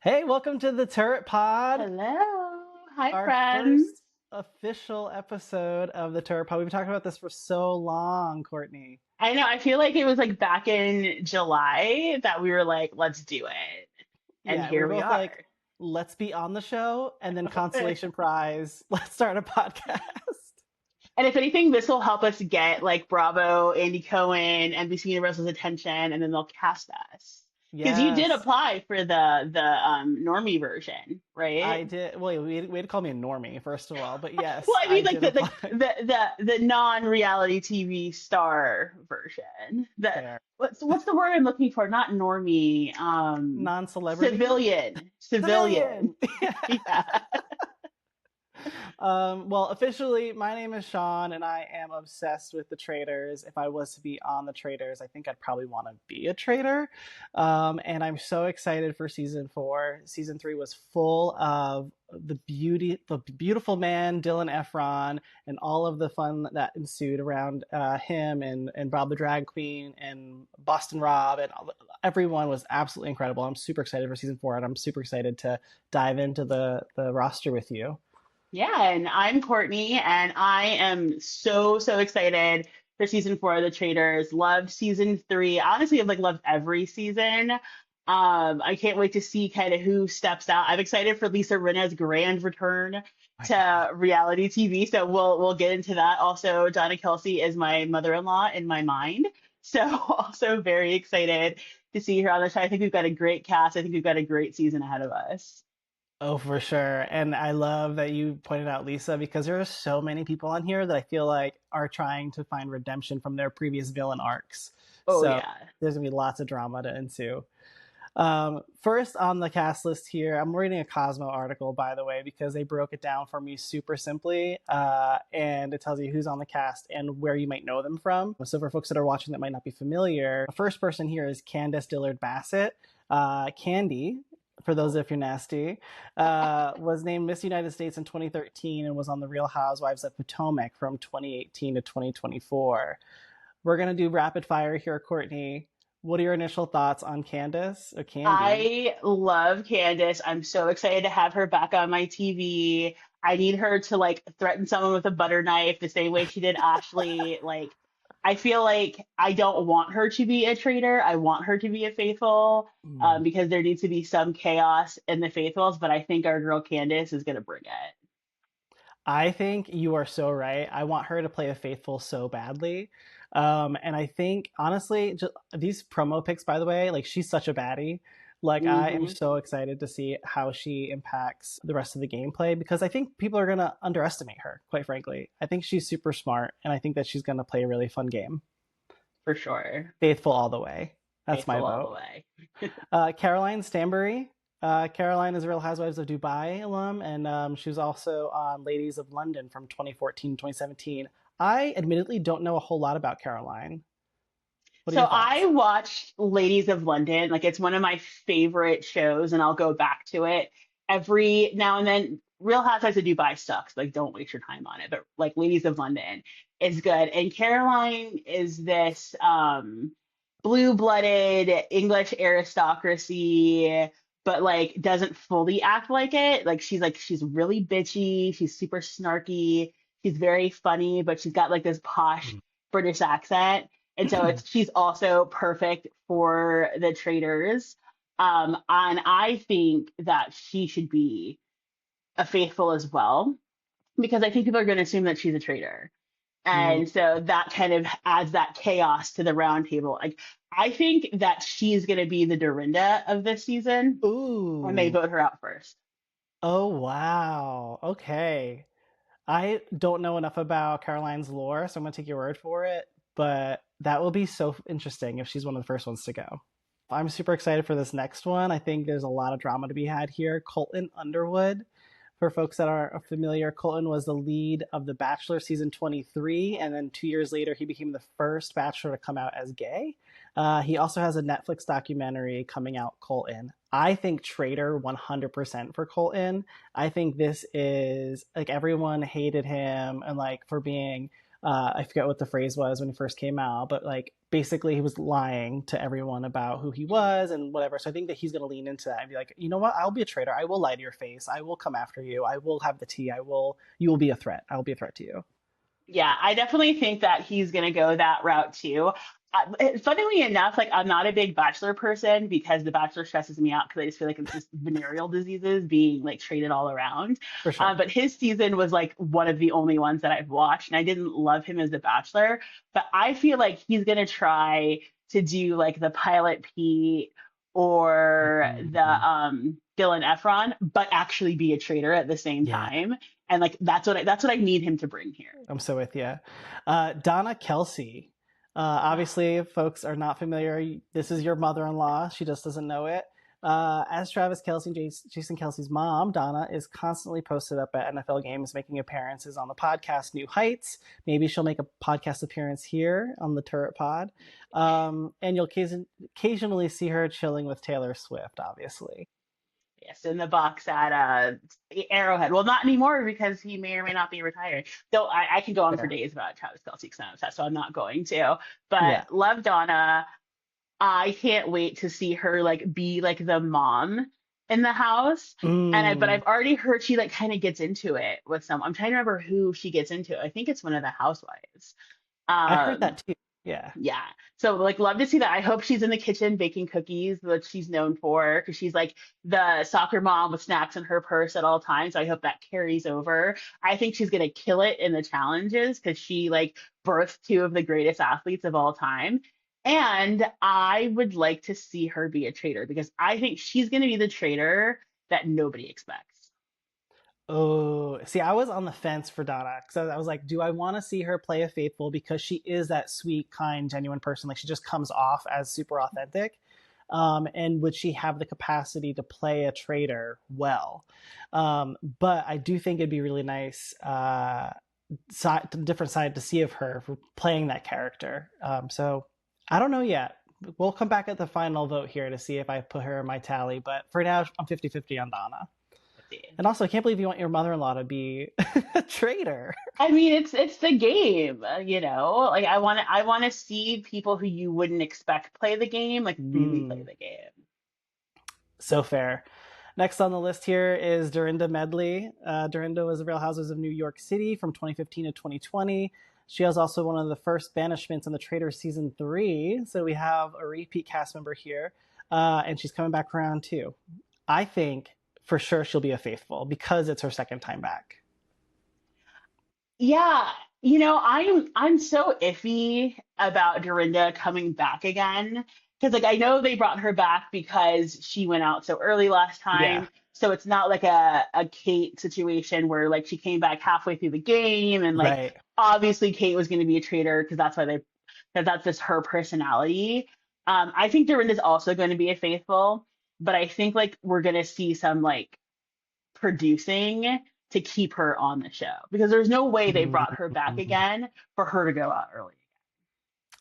Hey, welcome to the Turret Pod, Hello. Hi, our friends. first official episode of the Turret Pod. We've been talking about this for so long, Courtney. I know, I feel like it was like back in July that we were like, let's do it. And Yeah, we were here we both like, are. let's be on the show, and then consolation prize, let's start a podcast. And if anything, this will help us get like Bravo, Andy Cohen, NBC Universal's attention, and then they'll cast us. Because you did Yes, apply for the normie version, I right? did. Well, we had to call me a normie, first of all, but Well, yes, I I mean, like did the apply. the the non-reality TV star version. The Fair. what's the word I'm looking for? Not normie. Non-celebrity? Civilian. Civilian. Civilian! Yeah. Well, officially, my name is Shawn, and I am obsessed with the Traitors. If I was to be on the Traitors, I think I'd probably want to be a traitor. And I'm so excited for season 4. Season 3 was full of the beautiful man Dylan Efron, and all of the fun that ensued around him and Bob the drag queen and Boston Rob, and everyone was absolutely incredible. I'm super excited for season 4, and I'm super excited to dive into the roster with you. Yeah, and I'm Courtney, and I am so excited for season 4 of The Traitors. Loved season 3. Honestly, I've like loved every season. I can't wait to see kind of who steps out. I'm excited for Lisa Rinna's grand return My God. to reality TV, so we'll get into that. Also, Donna Kelsey is my mother-in-law in my mind, so also very excited to see her on the show. I think we've got a great cast. I think we've got a great season ahead of us. Oh, for sure. And I love that you pointed out Lisa because there are so many people on here that I feel like are trying to find redemption from their previous villain arcs. Oh So yeah. there's going to be lots of drama to ensue. First on the cast list here, I'm reading a Cosmo article, by the way, because they broke it down for me super simply. And it tells you who's on the cast and where you might know them from. So for folks that are watching that might not be familiar, the first person here is Candace Dillard Bassett. Candy, for those if you're nasty, was named Miss United States in 2013 and was on The Real Housewives of Potomac from 2018 to 2024. We're going to do rapid fire here, Courtney. What are your initial thoughts on Candace or Candy? I love Candace. I'm so excited to have her back on my TV. I need her to like threaten someone with a butter knife the same way she did Ashley. Like, I feel like I don't want her to be a traitor. I want her to be a faithful, Mm. because there needs to be some chaos in the faithfuls. But I think our girl Candace is gonna bring it. I think you are so right. I want her to play a faithful so badly. And I think, honestly, just, these promo pics, by the way, like she's such a baddie. Like, I am Hmm. so excited to see how she impacts the rest of the gameplay because I think people are going to underestimate her, quite frankly. I think she's super smart, and I think that she's going to play a really fun game. For sure. Faithful all the way. That's my Faithful all the vote. way. Caroline Stanbury. Caroline is a Real Housewives of Dubai alum, and she was also on Ladies of London from 2014 to 2017. I admittedly don't know a whole lot about Caroline. What are So your I thoughts? watched Ladies of London. Like it's one of my favorite shows, and I'll go back to it every now and then. Real Housewives of Dubai sucks. Like don't waste your time on it. But like Ladies of London is good. And Caroline is this blue-blooded English aristocracy, but like doesn't fully act like it. Like she's really bitchy. She's super snarky. She's very funny, but she's got like this posh British accent, and so she's also perfect for the traders. And I think that she should be a faithful as well, because I think people are going to assume that she's a traitor. And so that kind of adds that chaos to the round table. Like, I think that she's going to be the Dorinda of this season. I may Ooh. vote her out first. Oh, wow. Okay. I don't know enough about Caroline's lore, so I'm going to take your word for it. But that will be so interesting if she's one of the first ones to go. I'm super excited for this next one. I think there's a lot of drama to be had here. Colton Underwood. For folks that are familiar, Colton was the lead of The Bachelor season 23, and then 2 years later, he became the first Bachelor to come out as gay. He also has a Netflix documentary coming out, Colton. I think Traitor 100% for Colton. I think this is like everyone hated him and like for being I forget what the phrase was when he first came out, but like basically he was lying to everyone about who he was and whatever. So I think that he's going to lean into that and be like, you know what? I'll be a traitor. I will lie to your face. I will come after you. I will have the tea. You will be a threat. I will be a threat to you. Yeah, I definitely think that he's gonna go that route too. Funnily enough, like I'm not a big Bachelor person because The Bachelor stresses me out because I just feel like it's just venereal diseases being like traded all around. For sure. But his season was like one of the only ones that I've watched, and I didn't love him as The Bachelor, but I feel like he's gonna try to do like the Pilot Pete or the Mhm. Dylan Efron, but actually be a traitor at the same Yeah. time. And like that's what I need him to bring here. I'm so with you. Donna Kelsey. Obviously, if folks are not familiar, this is your mother in law. She just doesn't know it. As Travis Kelsey and Jason Kelsey's mom, Donna is constantly posted up at NFL games, making appearances on the podcast New Heights. Maybe she'll make a podcast appearance here on the Turret Pod. And you'll occasionally see her chilling with Taylor Swift, obviously. Yes, in the box at Arrowhead. Well, not anymore because he may or may not be retired. Though I can go on for Fair. days about Travis Kelce because I'm obsessed, so I'm not going to. But Yeah. love Donna. I can't wait to see her like be like the mom in the house. But Mm, I've already heard she like kind of gets into it with some. I'm trying to remember who she gets into. I think it's one of the housewives. I heard Um, that too. Yeah. yeah. So like love to see that. I hope she's in the kitchen baking cookies, which she's known for, because she's like the soccer mom with snacks in her purse at all times. So I hope that carries over. I think she's gonna kill it in the challenges because she like birthed two of the greatest athletes of all time. And I would like to see her be a traitor because I think she's gonna be the traitor that nobody expects. Oh, see, I was on the fence for Donna because I was like, do I want to see her play a faithful because she is that sweet, kind, genuine person? Like she just comes off as super authentic. And would she have the capacity to play a traitor well? But I do think it'd be really nice, different side to see of her for playing that character. So I don't know yet. We'll come back at the final vote here to see if I put her in my tally. But for now, I'm 50-50 on Donna. Let's see. And also, I can't believe you want your mother-in-law to be a traitor. I mean, it's the game, you know. Like I want to see people who you wouldn't expect play the game, like really play Mm, the game. so fair. Next on the list here is Dorinda Medley. Dorinda was the Real Housewives of New York City from 2015 to 2020. She was also one of the first banishments in the Traitors season 3. So we have a repeat cast member here, and she's coming back around too. I think for sure she'll be a faithful because it's her second time back. Yeah, you know, I'm so iffy about Dorinda coming back again because like I know they brought her back because she went out so early last Yeah, time. So it's not like a Kate situation where like she came back halfway through the game and like right. obviously Kate was going to be a traitor because that's just her personality. I think Dorinda's also going to be a faithful, but I think like we're going to see some like producing to keep her on the show because there's no way they brought her back Mm, again for her to go out early.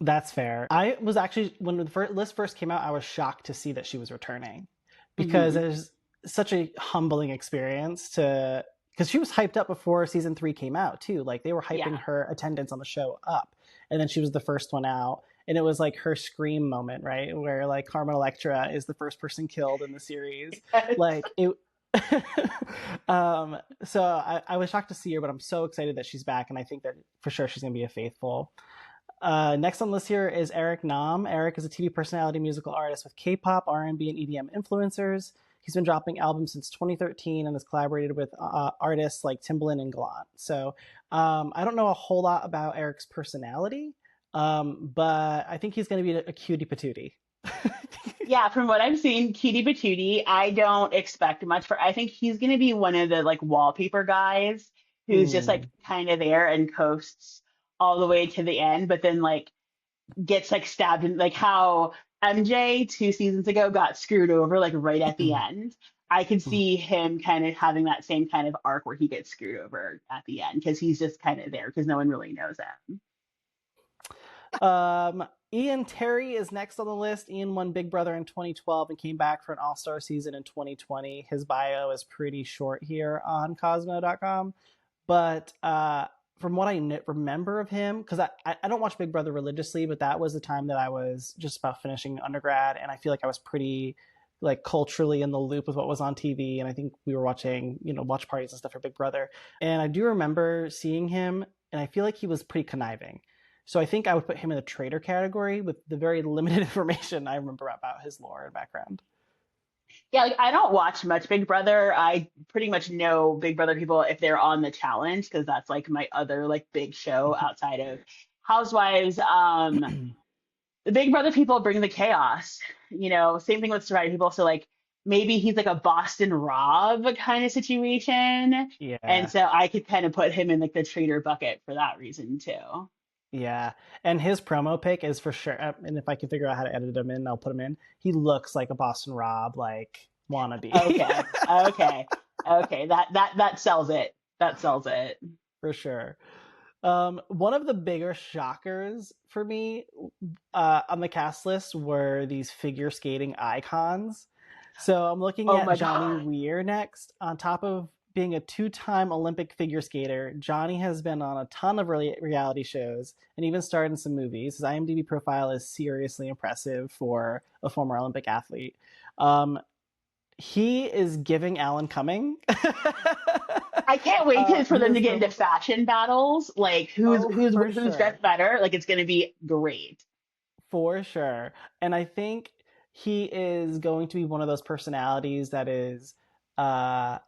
that's fair. I was actually, when the list first came out, I was shocked to see that she was returning because Hmm. there's such a humbling experience to, because she was hyped up before season 3 came out too. Like they were hyping Yeah. her attendance on the show up. And then she was the first one out. And it was like her scream moment, right? Where like Carmen Electra is the first person killed in the series. Yes. Like it, so I was shocked to see her, but I'm so excited that she's back, and I think that for sure she's gonna be a faithful. Next on the list here is Eric Nam. Eric is a TV personality, musical artist with K-pop, R&B, and EDM influencers. He's been dropping albums since 2013 and has collaborated with artists like Timbaland and Gallant. So I don't know a whole lot about Eric's personality, but I think he's going to be a cutie patootie. Yeah, from what I've seen, Cutie Patootie, I don't expect much for. I think he's gonna be one of the like wallpaper guys who's just like Hmm. kind of there and coasts all the way to the end, but then like gets like stabbed in like how MJ 2 seasons ago got screwed over like right at the end. I could see him kind of having that same kind of arc where he gets screwed over at the end because he's just kind of there because no one really knows him. Ian Terry is next on the list. Ian won Big Brother in 2012 and came back for an All Star season in 2020. His bio is pretty short here on Cosmo.com, but from what I remember of him, because I don't watch Big Brother religiously, but that was the time that I was just about finishing undergrad, and I feel like I was pretty like culturally in the loop with what was on TV, and I think we were watching watch parties and stuff for Big Brother, and I do remember seeing him, and I feel like he was pretty conniving. So I think I would put him in the traitor category with the very limited information I remember about his lore and background. Yeah, like I don't watch much Big Brother. I pretty much know Big Brother people if they're on the challenge because that's like my other like big show outside of Housewives. The Big Brother people bring the chaos. Same thing with Survivor people. So like maybe he's like a Boston Rob kind of situation, and Yeah. so I could kind of put him in like the traitor bucket for that reason too. Yeah, and his promo pic is for sure. And if I can figure out how to edit him in, I'll put him in. He looks like a Boston Rob, like wannabe, Okay, okay, okay. That sells it. That sells it. for sure. One of the bigger shockers for me on the cast list were these figure skating icons. So I'm looking Oh at my Johnny god. Weir next. On top of being a two-time Olympic figure skater, Johnny has been on a ton of reality shows and even starred in some movies. His IMDb profile is seriously impressive for a former Olympic athlete. Um, he is giving Alan Cumming. I can't wait for He them to is get into from fashion battles. Like who's Oh, who's for who's sure. dressed better? Like it's gonna be great. For sure. And I think he is going to be one of those personalities that is uh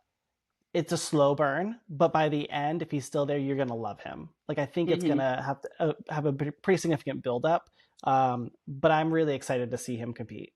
it's a slow burn, but by the end, if he's still there, you're gonna love him. Like I think it's Hmm. gonna have a pretty significant build up. But I'm really excited to see him compete.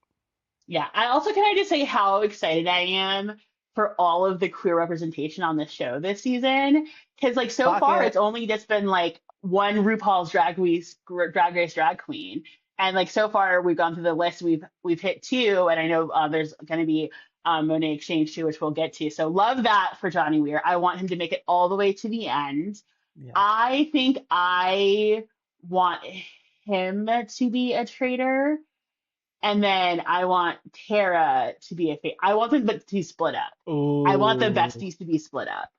Yeah. Can I just say how excited I am for all of the queer representation on this show this season? Because like so Clock far, it's it. only just been like one RuPaul's Drag Race drag queen, and like so far we've gone through the list. We've hit two, and I know there's going to be Monet Exchange too, which we'll get to. So love that for Johnny Weir. I want him to make it all the way to the end. Yeah. I think I want him to be a traitor, and then I want Tara to be a fa I want them but to be split up. I want the Ooh. besties to be split up.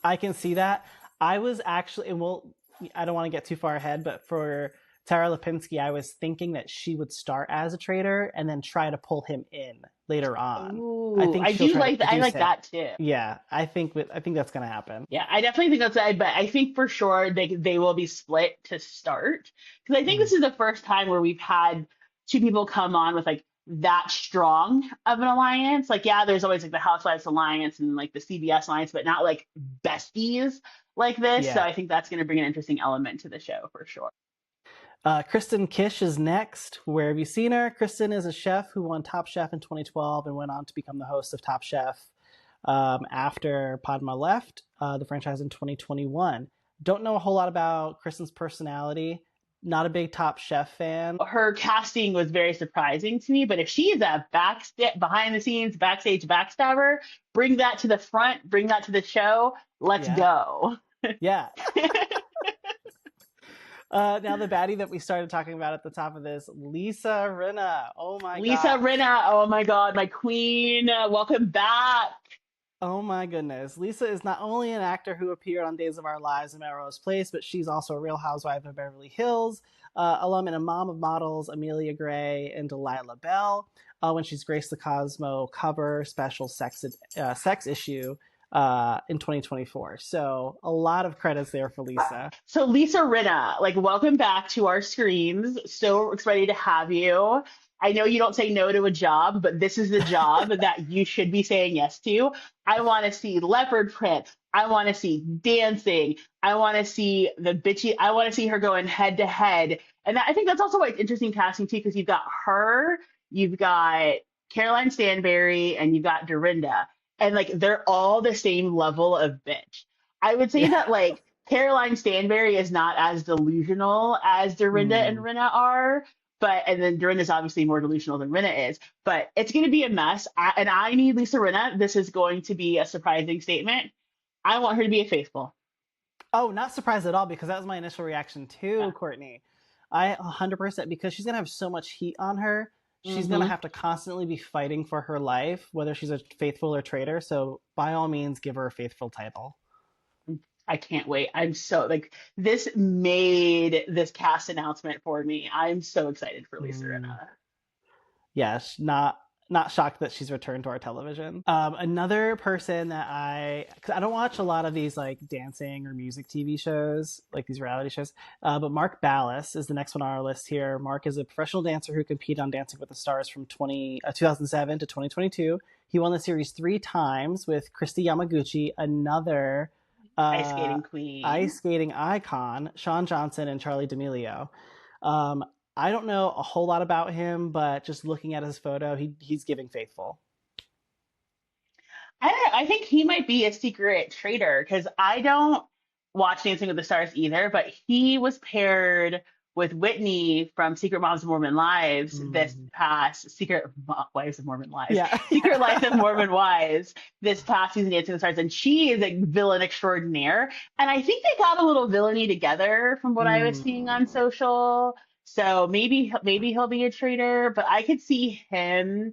I can see that. I was actually, and well, I don't want to get too far ahead, but for Tara Lipinski, I was thinking that she would start as a traitor and then try to pull him in later on. I Ooh, think I she'll do try to like that. I seduce like him. that too. Yeah, I think that's gonna happen. Yeah, I definitely think that's it, but I think for sure they will be split to start because I think Mhm. this is the first time where we've had two people come on with like that strong of an alliance. Like, yeah, there's always like the Housewives alliance and like the CBS alliance, but not like besties like this. So Yeah. I think that's going to bring an interesting element to the show for sure. Kristen Kish is next. Where have you seen her? Kristen is a chef who won Top Chef in 2012 and went on to become the host of Top Chef after Padma left the franchise in 2021. Don't know a whole lot about Kristen's personality. Not a big Top Chef fan. Her casting was very surprising to me, but if she is a behind the scenes, backstage backstabber, bring that to the front, bring that to the show. Let's Yeah, go. yeah. Now the baddie that we started talking about at the top of this, Lisa Rinna. Oh my Lisa gosh. Rinna, oh my God, my queen. Welcome back. Oh my goodness. Lisa is not only an actor who appeared on Days of Our Lives and Melrose Place, but she's also a real housewife of Beverly Hills, alum and a mom of models Amelia Gray and Delilah Bell, when she's graced the Cosmo cover special sex issue in 2024. So a lot of credits there for Lisa. So Lisa Rinna, like welcome back to our screens. So excited to have you. I know you don't say no to a job, but this is the job that you should be saying yes to. I want to see leopard print. I want to see dancing. I want to see the bitchy. I want to see her going head to head. And I think that's also like interesting casting too, because you've got her, you've got Caroline Stanberry, and you've got Dorinda, and like they're all the same level of bitch. I would say Yeah. that like Caroline Stanberry is not as delusional as Dorinda and Mm. Rinna are, but and then Dorinda's obviously more delusional than Rinna is. But it's going to be a mess, and I need Lisa Rinna. This is going to be a surprising statement. I want her to be a faithful. Oh, not surprised at all because that was my initial reaction Yeah. too, Courtney. I 100% because she's gonna have so much heat on her. She's gonna Hmm. have to constantly be fighting for her life, whether she's a faithful or traitor. So by all means, give her a faithful title. I can't wait. I'm so like this made this cast announcement for me. I'm so excited for Lisa Mm. Rinna. Yes, not shocked that she's returned to our television. Another person that cause I don't watch a lot of these like dancing or music TV shows, like these reality shows, but Mark Ballas is the next one on our list here. Mark is a professional dancer who competed on Dancing with the Stars from 2007 to 2022. He won the series 3 times with Christy Yamaguchi, another Ice uh, skating queen. ice skating icon, Sean Johnson, and Charlie D'Amelio. Um, I don't know a whole lot about him, but just looking at his photo, he's giving faithful. I don't know. I think he might be a secret traitor because I don't watch Dancing with the Stars either, but he was paired with Whitney from Secret Moms of Mormon Lives this Mm. past Wives of Mormon Lives, Yeah, Secret Lives of yeah. Mormon Wives this past season of Dancing with the Stars, and she is a villain extraordinaire. And I think they got a little villainy together from what I was seeing on Mm. social. So maybe he'll be a traitor, but I could see him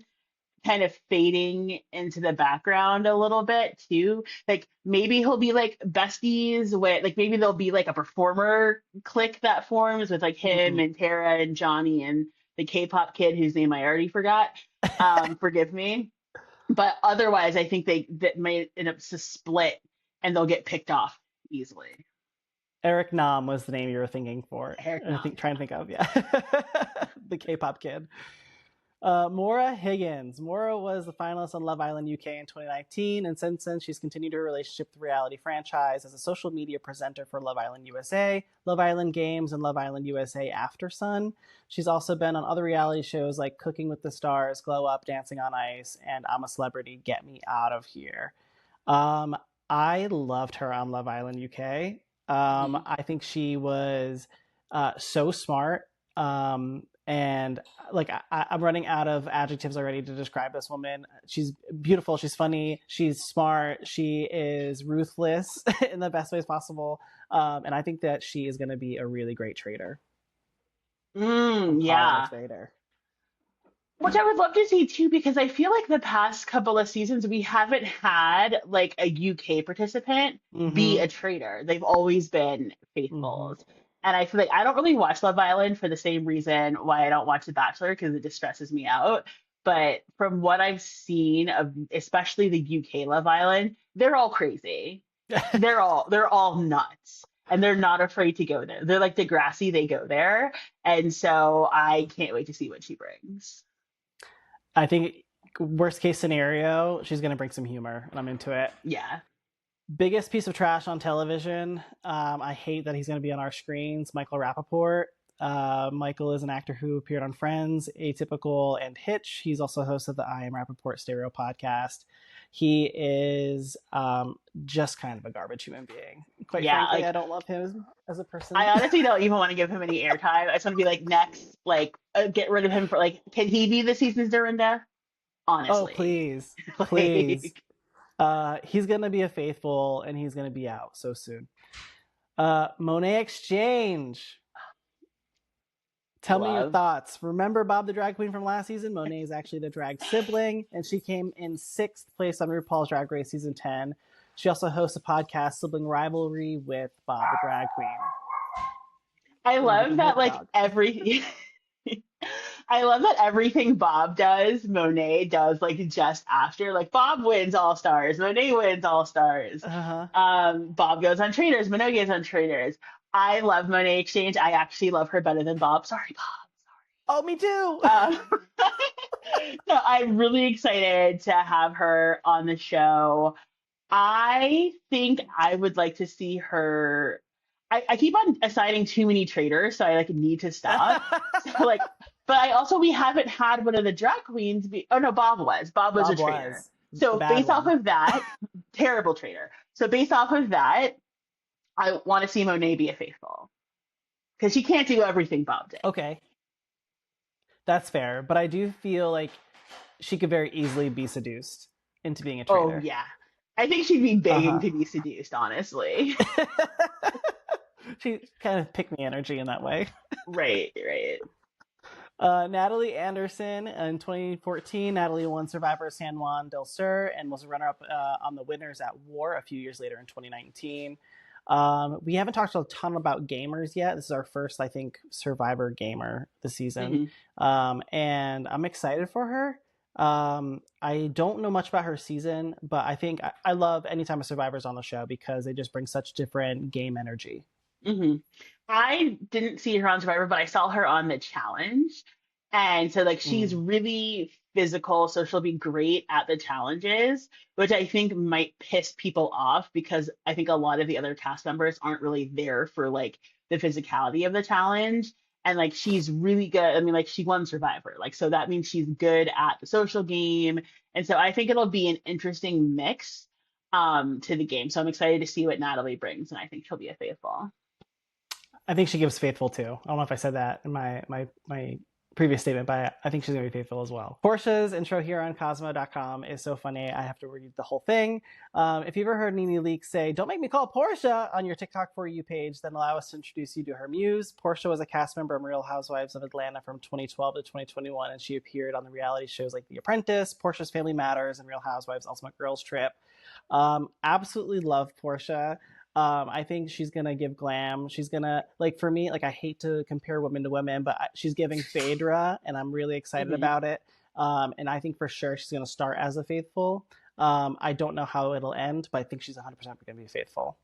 kind of fading into the background a little bit too. Like maybe he'll be like besties with like maybe there'll be like a performer clique that forms with like him Mm. and Tara and Johnny and the K-pop kid whose name I already forgot. Forgive me. But otherwise, I think they that may end up to split and they'll get picked off easily. Eric Nam was the name you were thinking for. Eric I Nam, think yeah. trying to think of, yeah. The K-pop kid. Maura Higgins. Maura was the finalist on Love Island UK in 2019, and since then she's continued her relationship with the reality franchise as a social media presenter for Love Island USA, Love Island Games, and Love Island USA After Sun. She's also been on other reality shows like Cooking with the Stars, Glow Up, Dancing on Ice, and I'm a Celebrity, Get Me Out of Here. Um, I loved her on Love Island UK. Mhm. I think she was so smart. And like I'm running out of adjectives already to describe this woman. She's beautiful. She's funny. She's smart. She is ruthless in the best ways possible. And I think that she is going to be a really great trader. I'm calling a Yeah. trader. Which I would love to see too, because I feel like the past couple of seasons we haven't had like a UK participant be Mm-hmm. a traitor. They've always been Mm-hmm. faithfuls. And I feel like I don't really watch Love Island for the same reason why I don't watch The Bachelor, because it just stresses me out. But from what I've seen of especially the UK Love Island, they're all crazy. They're all nuts. And they're not afraid to go there. They're like Degrassi, they go there. And so I can't wait to see what she brings. I think worst case scenario, she's going to bring some humor, and I'm into it. Yeah. Biggest piece of trash on television. I hate that he's going to be on our screens. Michael Rappaport. Michael is an actor who appeared on Friends, Atypical, and Hitch. He's also host of the I Am Rappaport Stereo podcast. He is just kind of a garbage human being. Quite Yeah. frankly, I Like don't love him as a I person. honestly don't even want to give him any airtime. I just want to be like, next, like, get rid of him for like, can he be the season's Dorinda? Oh, Honestly. please, please. Like, He's going to be a faithful, and he's going to be out so soon. Monet Exchange. Tell me your love. thoughts. Remember Bob the Drag Queen from last season? Monet is actually the drag sibling, and she came in 6th place on RuPaul's Drag Race season 10. She also hosts a podcast, Sibling Rivalry, with Bob the Drag Queen. I And you love can hear that the like dog. every I love that everything Bob does, Monet does like just after. Like Bob wins All Stars, Monet wins All Stars. Uh-huh. Bob goes on Traitors, Monet goes on Traitors. I love Monet Exchange. I actually love her better than Bob. Sorry, Oh, me too. Bob. No, I'm really excited to have her on the show. I think I would like to see her. I keep on assigning too many traitors, so I like need to stop. So like, but I also we haven't had one of the drag queens be. Oh no, Bob was. Bob was a Bob traitor. was So bad based off one. of that, terrible traitor. So based off of that, I want to see Monet be a faithful because she can't do everything Bob did. Okay, that's fair, but I do feel like she could very easily be seduced into being a Oh traitor. yeah, I think she'd be begging Uh-huh. to be seduced. Honestly, She kind of pick me energy in that way. right, right. Natalie Anderson in 2014. Natalie won Survivor San Juan del Sur and was a runner up on the Winners at War a few years later in 2019. We haven't talked a ton about gamers yet. This is our first, I think, Survivor gamer this season, Hmm. and I'm excited for her. I don't know much about her season, but I think I love anytime a Survivor's on the show because they just bring such different game energy. Hmm. I didn't see her on Survivor, but I saw her on the challenge. And so like she's Mm. really physical, so she'll be great at the challenges, which I think might piss people off because I think a lot of the other cast members aren't really there for like the physicality of the challenge. And like she's really good. I mean, like she won Survivor. Like so that means she's good at the social game. And so I think it'll be an interesting mix to the game. So I'm excited to see what Natalie brings, and I think she'll be a faithful. I think she gives faithful too. I don't know if I said that in my previous statement, but I think she's gonna be faithful as well. Portia's intro here on Cosmo.com is so funny. I have to read the whole thing. If you've ever heard Nene Leakes say, "Don't make me call Portia" on your TikTok for you page, then allow us to introduce you to her muse. Portia was a cast member on Real Housewives of Atlanta from 2012 to 2021, and she appeared on the reality shows like The Apprentice, Portia's Family Matters, and Real Housewives Ultimate Girls Trip. Absolutely love Portia. I think she's gonna give glam. She's gonna like for me, like I hate to compare women to women, but she's giving Phaedra, and I'm really excited Hmm. about it. And I think for sure she's gonna start as a faithful. I don't know how it'll end, but I think she's 100% gonna be faithful.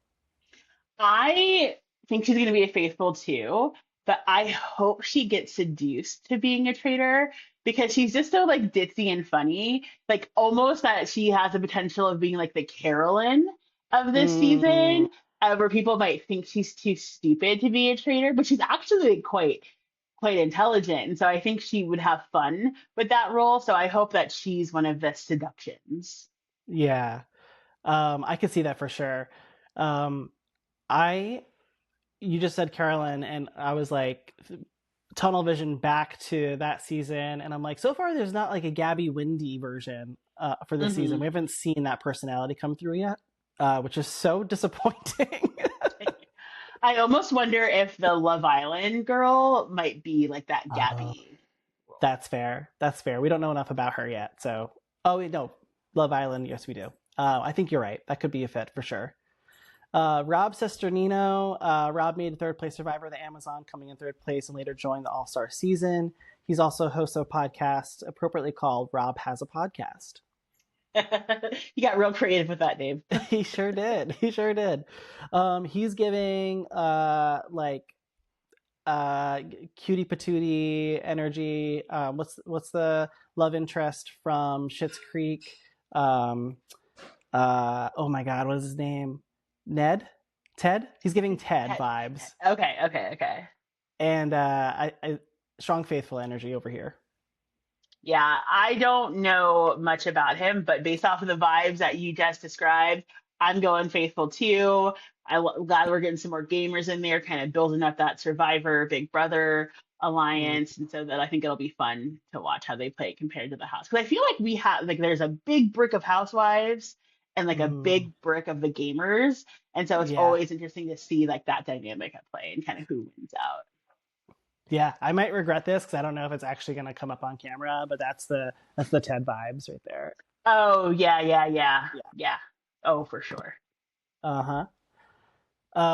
I think she's going to be a faithful too, but I hope she gets seduced to being a traitor because she's just so like ditzy and funny, like almost that she has the potential of being like the Carolyn of this Mm, season, where people might think she's too stupid to be a traitor, but she's actually quite intelligent, and so I think she would have fun with that role. So I hope that she's one of the seductions. yeah, I could see that for sure. Um, I you just said Carolyn, and I was like tunnel vision back to that season, and I'm like, so far there's not like a Gabby Windy version for this season. Hmm. We haven't seen that personality come through yet, which is so disappointing. I almost wonder if the Love Island girl might be like that uh, Gabby role. that's fair. That's fair. We don't know enough about her yet, so oh wait, no, Love Island. Yes, we do. I think you're right. That could be a fit for sure. Rob Sesternino. Rob made a third place survivor of the Amazon, coming in third place and later joined the All Star season. He's also host of a podcast appropriately called Rob Has a Podcast. You got real creative with that name. He sure did. He sure did. He's giving like cutie patootie energy. What's the love interest from Schitt's Creek? Um, oh my God, what is his name? Ned? Ted? He's giving Ted vibes, Okay, okay, okay. and strong faithful energy over here. Yeah, I don't know much about him, but based off of the vibes that you just described, I'm going faithful too. Glad we're getting some more gamers in there, kind of building up that Survivor Big Brother Mm, alliance, and so that I think it'll be fun to watch how they play it compared to the house. Because I feel like we have like there's a big brick of housewives and like a mm, big brick of the gamers, and so it's yeah, always interesting to see like that dynamic at play and kind of who wins out. yeah. I might regret this because I don't know if it's actually going to come up on camera, but that's the Ted vibes right there. Oh yeah, yeah, yeah, Yeah. yeah. Oh, for sure. Uh huh.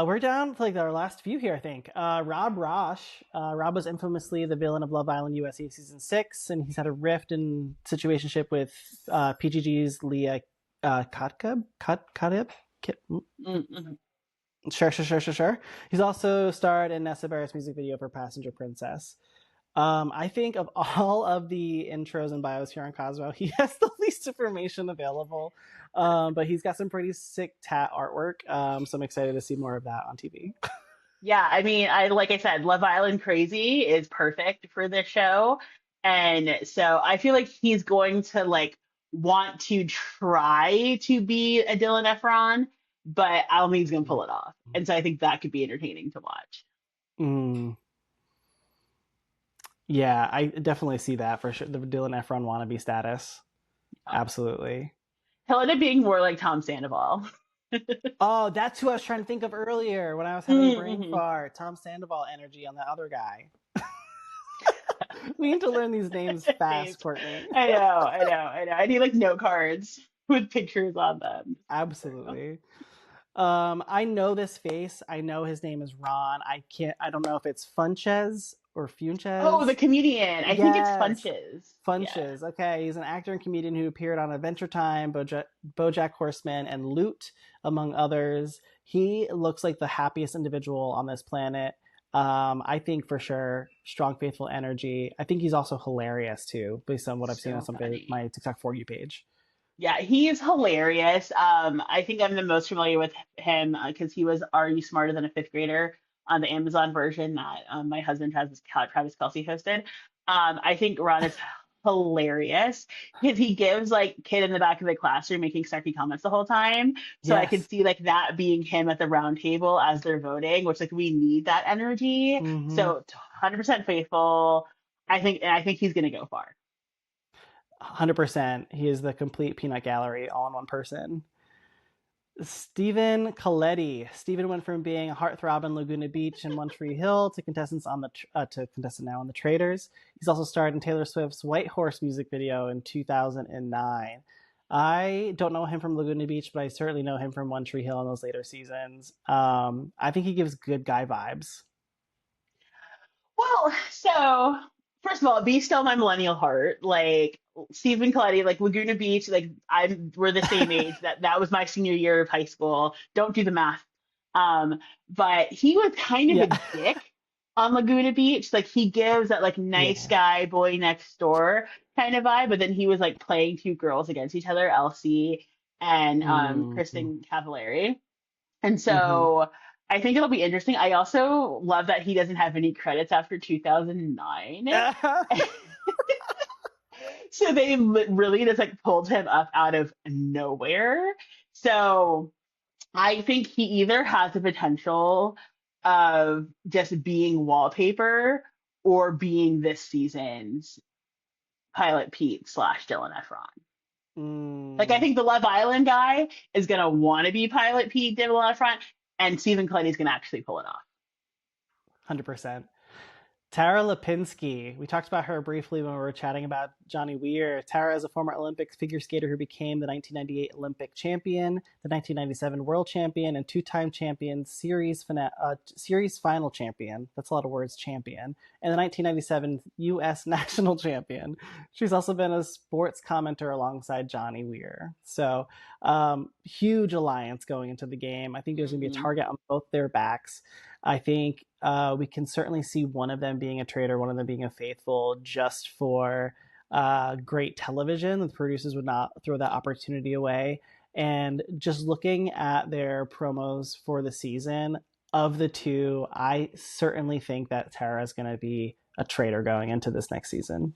We're down to like our last few here, I think. Rob Rosh. Rob was infamously the villain of Love Island USA season 6, and he's had a rift and situationship with PGG's Leah Kotkeb. Mm-hmm. Sure. He's also starred in Nessa Barrett's music video for Passenger Princess. I think of all of the intros and bios here on Cosmo, he has the least information available. But he's got some pretty sick tat artwork. So I'm excited to see more of that on TV. Yeah, I mean, I like I said, Love Island Crazy is perfect for this show. And so I feel like he's going to like want to try to be a Dylan Efron, but I don't think he's gonna pull it off. And so I think that could be entertaining to watch. Mm, yeah, I definitely see that for sure. The Dylan Efron wannabe status. Yeah. Absolutely. He'll end up being more like Tom Sandoval. Oh, that's who I was trying to think of earlier when I was having a brain Mm-hmm. fart. Tom Sandoval energy on the other guy. We need to learn these names Names. fast, Courtney. I know. I need like note cards with pictures on them. Absolutely. I know this face. I know his name is Ron. I don't know if it's Funches or Oh, the Funches. comedian. I think it's Yes. Funches. Yeah. Funches. Okay, he's an actor and comedian who appeared on Adventure Time, BoJack Horseman, and Loot, among others. He looks like the happiest individual on this planet. I think for sure, strong, faithful energy. I think he's also hilarious too, based on what I've seen on So funny. my TikTok For You page. Yeah, he is hilarious. I think I'm the most familiar with him because he was Are You Smarter Than a Fifth Grader on the Amazon version that my husband Travis Kelsey hosted. I think Ron is hilarious because he gives like kid in the back of the classroom making snarky comments the whole time. So I can Yes. see like that being him at the round table as they're voting, which like we need that energy. Mm-hmm. So 100% faithful. I think he's gonna go far. 100%. He is the complete peanut gallery all in one person. Stephen Coletti. Stephen went from being a heartthrob in Laguna Beach and One Tree Hill to contestant now on the Traitors. He's also starred in Taylor Swift's White Horse music video in 2009. I don't know him from Laguna Beach, but I certainly know him from One Tree Hill in those later seasons. I think he gives good guy vibes. Well, so first of all, be still my millennial heart. Like Stephen Coletti, like Laguna Beach, like we're the same age. That was my senior year of high school. Don't do the math. But he was kind of Yeah. a dick on Laguna Beach. Like he gives that like nice Yeah. guy, boy next door kind of vibe, but then he was like playing two girls against each other, Elsie and Mm-hmm. Kristen Cavallari. And Mm-hmm. so I think it'll be interesting. I also love that he doesn't have any credits after 2009. So they really just like pulled him up out of nowhere. So I think he either has the potential of just being wallpaper or being this season's Pilot Pete slash Dylan Efron. Like I Mm, think the Love Island guy is gonna want to be Pilot Pete, Dylan Efron, and Stephen Coletti's gonna actually pull it off. 100%. Tara Lipinski. We talked about her briefly when we were chatting about Johnny Weir. Tara is a former Olympic figure skater who became the 1998 Olympic champion, the 1997 world champion, and two-time champion, series final champion. That's a lot of words, champion, and the 1997 U.S. national champion. She's also been a sports commenter alongside Johnny Weir. So, huge alliance going into the game. I think there's going to be a Hmm. target on both their backs. I think we can certainly see one of them being a traitor, one of them being a faithful, just for great television. The producers would not throw that opportunity away. And just looking at their promos for the season, of the two, I certainly think that Tara is going to be a traitor going into this next season.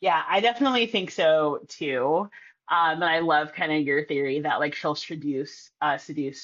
Yeah, I definitely think so too. And I love kind of your theory that like she'll seduce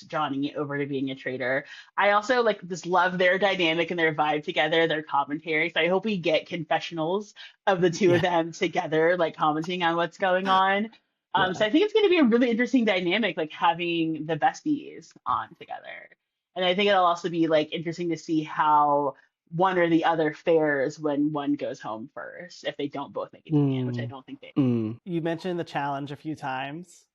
Johnny over to being a traitor. I also like just love their dynamic and their vibe together, their commentary. So I hope we get confessionals of the two of Yeah, them together, like commenting on what's going on. So yeah. I think it's going to be a really interesting dynamic, like having the besties on together. And I think it'll also be like interesting to see how one or the other fares when one goes home first if they don't both make it to the end, which I Mm, don't think they will. You mentioned the challenge a few times.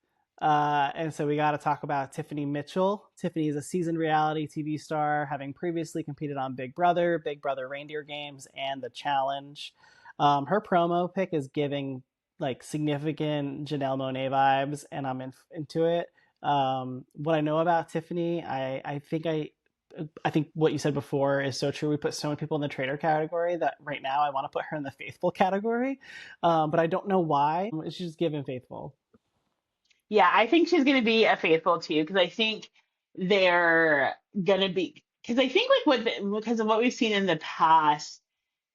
And so we got to talk about Tiffany Mitchell. Tiffany is a seasoned reality TV star, having previously competed on Big Brother Reindeer Games, and The Challenge. Her promo pic is giving like significant Janelle Monáe vibes, and into it. What I know about Tiffany, I think what you said before is so true. We put so many people in the traitor category that right now I want to put her in the faithful category, but I don't know why. She's just given faithful. Yeah, I think she's going to be a faithful too because I think they're going to be because I think like because of what we've seen in the past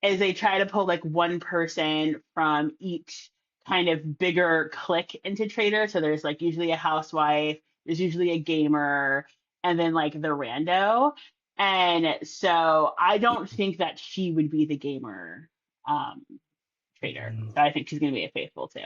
is they try to pull like one person from each kind of bigger clique into Trader. So there's like usually a housewife, there's usually a gamer, and then like the rando. And so I don't think that she would be the gamer um, Trader. Mm. So I think she's going to be a faithful too.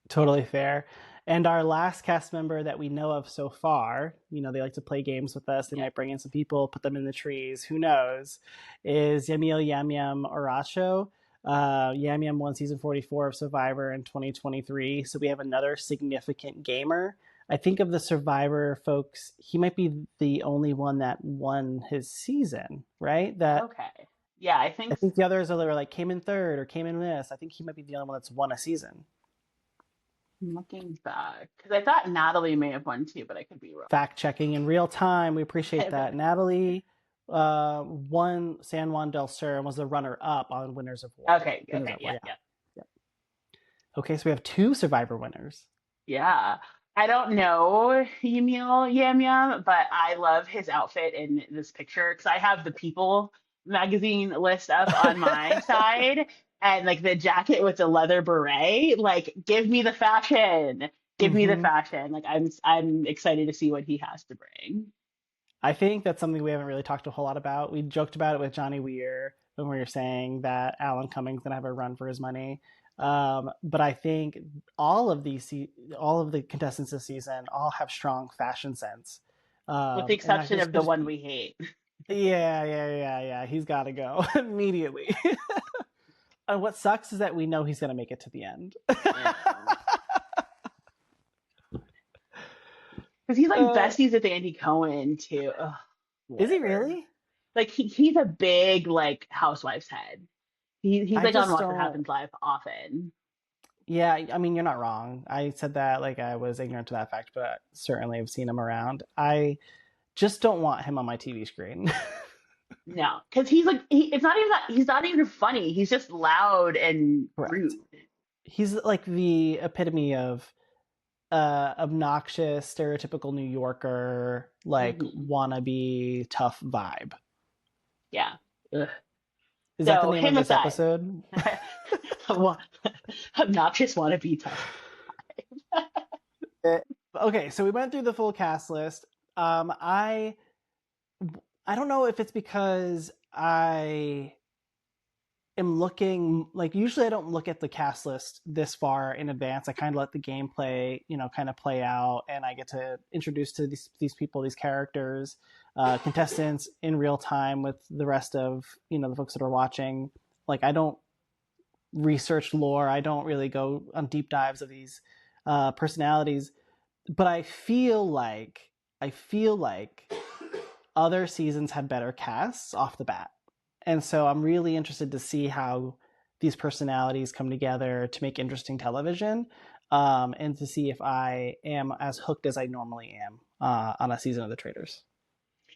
Totally fair. And our last cast member that we know of so far, they like to play games with us. They Yeah. might bring in some people, put them in the trees. Who knows? Is Yamiel Yam Yam Aracho. Yam Yam won season 44 of Survivor in 2023. So we have another significant gamer. I think of the Survivor folks, he might be the only one that won his season, right? That Okay. Yeah, I I think think the others are like came in third or came in this. I think he might be the only one that's won a season. I'm looking back because I thought Natalie may have won too, but I could be wrong. Fact checking in real time. We appreciate I that. bet. Natalie won San Juan del Sur and was the runner up on Winners of War. Okay, Winners okay, at War, yeah, yeah. yeah. Yeah. Okay, so we have two Survivor winners. Yeah. I don't know Yamiel Yam Yam, but I love his outfit in this picture because I have the People magazine list up on my side and like the jacket with the leather beret, like give me the fashion. Give me the Mm-hmm. fashion. Like I'm excited to see what he has to bring. I think that's something we haven't really talked a whole lot about. We joked about it with Johnny Weir when we were saying that Alan Cummings gonna have a run for his money. But I think all of the contestants this season, all have strong fashion sense. With the And I exception just, of the one we hate. yeah. He's got to go immediately. And what sucks is that we know he's gonna make it to the end. Yeah. Because he's like uh, besties with Andy Cohen too. Ugh, is he whatever. really? Like he's a big like housewife's head. He's I like on just Watch What don't. Happens Live often. Yeah, I mean, you're not wrong. I said that like I was ignorant to that fact, but certainly I've seen him around. I just don't want him on my TV screen. No, because he's like it's not even that he's not even funny. He's just loud and Correct. rude. He's like the epitome of obnoxious, stereotypical New Yorker, like Hmm. wannabe tough vibe. Yeah. Ugh. Is that the So name of him this aside, episode? wa- obnoxious wannabe tough. Uh, okay, so we went through the full cast list. Um, I I don't know if it's because I am looking like usually I don't look at the cast list this far in advance. I kind of let the gameplay, kind of play out, and I get to introduce to these people, these characters, contestants in real time with the rest of the folks that are watching. Like I don't research lore. I don't really go on deep dives of these personalities, but I feel like other seasons had better casts off the bat. And so I'm really interested to see how these personalities come together to make interesting television, and to see if I am as hooked as I normally am on a season of the Traitors.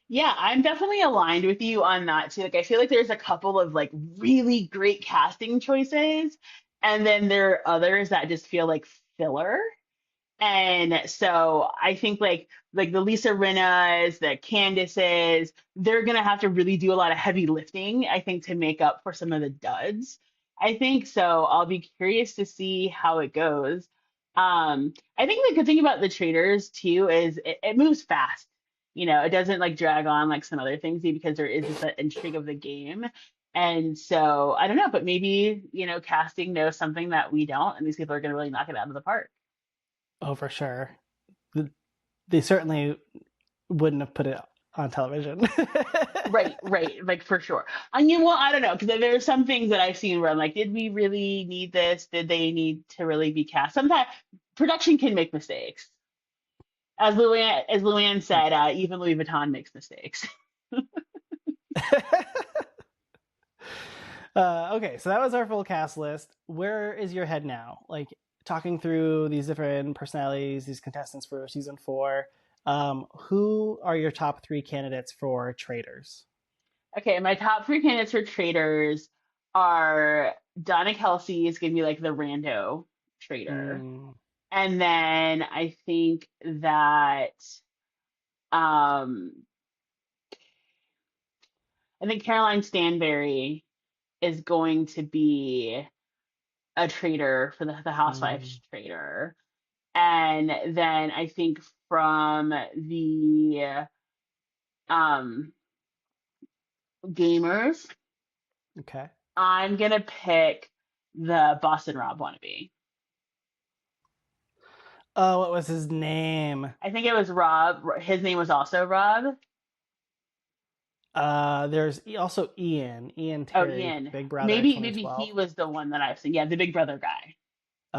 Yeah, I'm definitely aligned with you on that too. Like I feel like there's a couple of like really great casting choices, and then there are others that just feel like filler. And so I think like the Lisa Rinnas, the Candaces, they're gonna have to really do a lot of heavy lifting, I think, to make up for some of the duds. I think so. I'll be curious to see how it goes. I think the good thing about the traders too is it moves fast. It doesn't like drag on like some other things because there is just that intrigue of the game. And so I don't know, but maybe, casting knows something that we don't, and these people are gonna really knock it out of the park. Oh, for sure. They certainly wouldn't have put it on television. Right, right, like for sure. And well, I don't know, because there's some things that I've seen where I'm like, did we really need this? Did they need to really be cast? Sometimes production can make mistakes. As Luann said, even Louis Vuitton makes mistakes. Okay, so that was our full cast list. Where is your head now? Like talking through these different personalities, these contestants for season 4. Who are your top 3 candidates for Traitors? Okay, my top three candidates for traders are Donna Kelsey is gonna be like the rando trader. Mm, And then um I think Caroline Stanberry is going to be a traitor for the mm, Housewives traitor. And then I think from the um, gamers, okay. I'm going to pick the Boston Rob wannabe. Oh, what was his name? I think it was Rob. His name was also Rob. There's also Ian Oh, Terry, Ian. Big Brother Maybe he 2012. was the one that I've seen. Yeah, the Big Brother guy.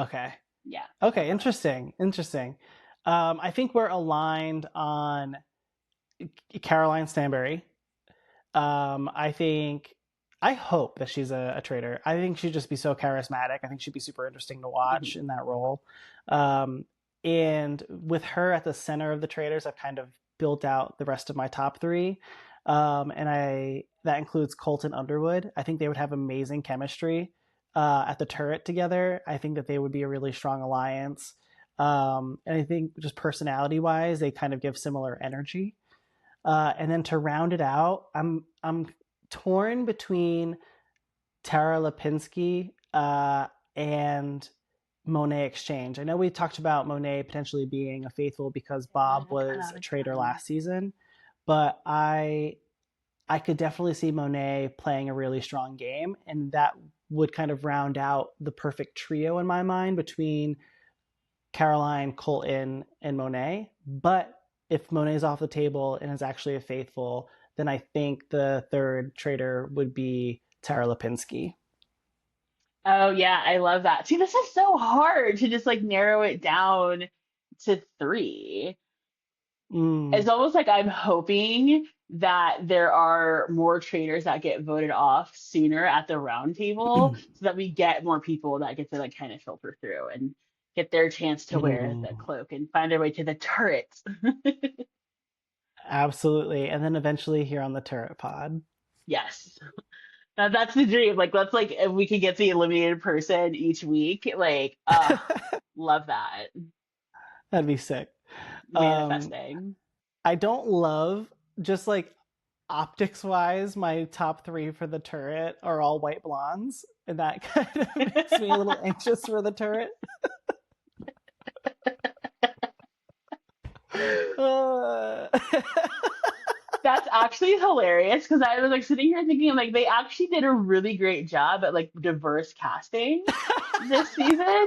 Okay. Yeah. Okay, interesting. Interesting. I think we're aligned on Caroline Stanbury. I think, I hope that she's a traitor. I think she'd just be so charismatic. I think she'd be super interesting to watch Mhm. in that role. Um, and with her at the center of the traitors, I've kind of built out the rest of my top three. And I that includes Colton Underwood. I think they would have amazing chemistry at the turret together. I think that they would be a really strong alliance. And I think just personality wise, they kind of give similar energy. And then to round it out, I'm torn between Tara Lipinski and Monet Exchange. I know we talked about Monet potentially being a faithful because Yeah, Bob I kind of was a like traitor that. last season, but I could definitely see Monet playing a really strong game, and that would kind of round out the perfect trio in my mind between Caroline, Colton, and Monet. But if Monet's off the table and is actually a faithful, then I think the third traitor would be Tara Lipinski. Oh yeah, I love that. See, this is so hard to just like narrow it down to three. Mm. It's almost like I'm hoping that there are more traders that get voted off sooner at the round table so that we get more people that get to like kind of filter through and get their chance to wear the Mm. cloak and find their way to the turret. Absolutely. And then eventually here on the turret pod. Yes. That's the dream. Like that's like if we could get the eliminated person each week, like love that. That'd be sick. Um, Manifesting. I don't love, just like optics wise, my top three for the turret are all white blondes. And that kind of makes me a little anxious for the turret. Uh, That's actually hilarious because I was like sitting here thinking like they actually did a really great job at like diverse casting this season.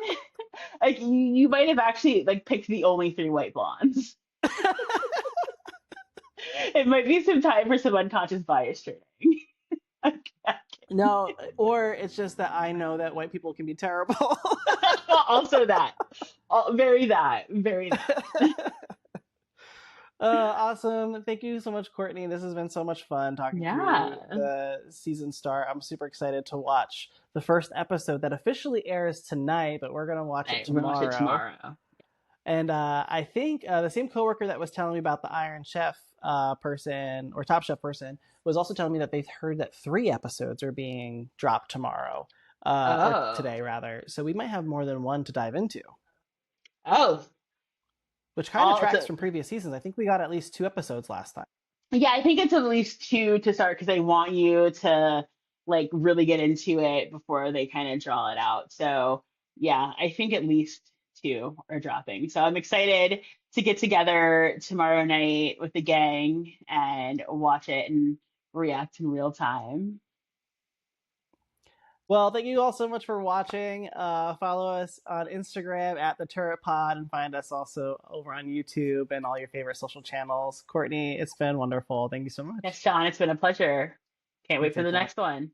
Like you might have actually like picked the only three white blondes. It might be some time for some unconscious bias training. no, or it's just that I know that white people can be terrible. Also that. Very that. Very that. Awesome. Thank you so much, Courtney. This has been so much fun talking through Yeah. the season start. I'm super excited to watch the first episode that officially airs tonight, but we're going to watch it Right, we're gonna watch it tomorrow. tomorrow. And I think the same coworker that was telling me about the Iron Chef person or Top Chef person was also telling me that they've heard that 3 episodes are being dropped tomorrow, or Oh. today rather. So we might have more than one to dive into, Oh. which kind of All tracks so from previous seasons. I think we got at least 2 episodes last time. yeah, I think it's at least two to start because they want you to like really get into it before they kind of draw it out. So yeah, I think at least two are dropping. So I'm excited to get together tomorrow night with the gang and watch it and react in real time. Well, thank you all so much for watching. Follow us on Instagram at the Turret Pod and find us also over on YouTube and all your favorite social channels. Courtney, it's been wonderful. Thank you so Yes, much. Sean, it's been a pleasure. Can't You wait for take the care. next one.